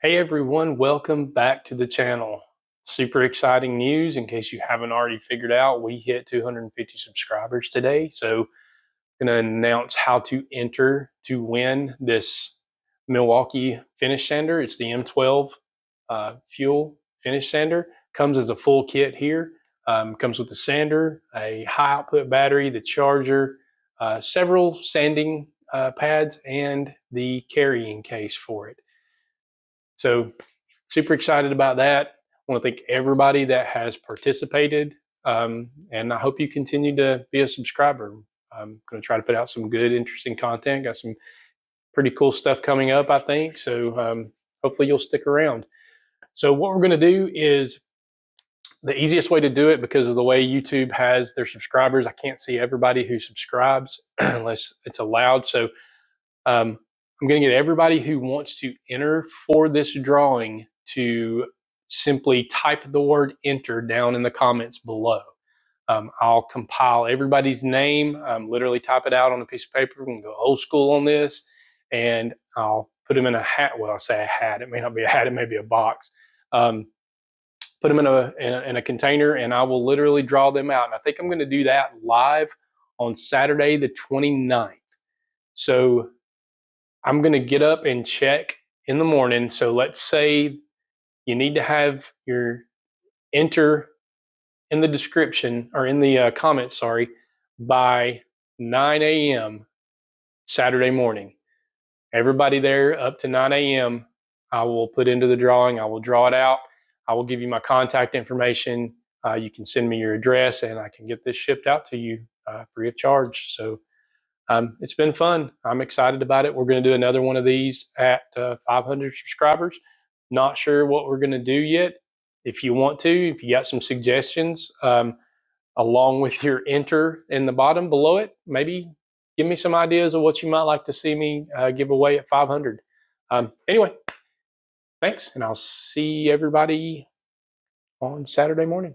Hey everyone, welcome back to the channel. Super exciting news. In case you haven't already figured out, we hit 250 subscribers today. So I'm going to announce how to enter to win this Milwaukee finish sander. It's the M12 fuel finish sander. Comes as a full kit here. Comes with the sander, a high output battery, the charger, several sanding pads, and the carrying case for it. So super excited about that. I want to thank everybody that has participated. And I hope you continue to be a subscriber. I'm going to try to put out some good, interesting content. Got some pretty cool stuff coming up, I think. So hopefully you'll stick around. So what we're going to do is the easiest way to do it, because of the way YouTube has their subscribers, I can't see everybody who subscribes unless it's allowed. So I'm going to get everybody who wants to enter for this drawing to simply type the word enter down in the comments below. I'll compile everybody's name, literally type it out on a piece of paper. We can go old school on this, and I'll put them in a hat. Well, I'll say a hat. It may not be a hat. It may be a box. Put them in a container, and I will literally draw them out. And I think I'm going to do that live on Saturday the 29th. So I'm going to get up and check in the morning. So let's say you need to have your enter in the description or in the comments, sorry, by 9 a.m. Saturday morning. Everybody there up to 9 a.m. I will put into the drawing. I will draw it out. I will give you my contact information. You can send me your address and I can get this shipped out to you free of charge. So it's been fun. I'm excited about it. We're going to do another one of these at 500 subscribers. Not sure what we're going to do yet. If you want to, if you got some suggestions, along with your enter in the bottom below it, maybe give me some ideas of what you might like to see me give away at 500. Anyway, thanks, and I'll see everybody on Saturday morning.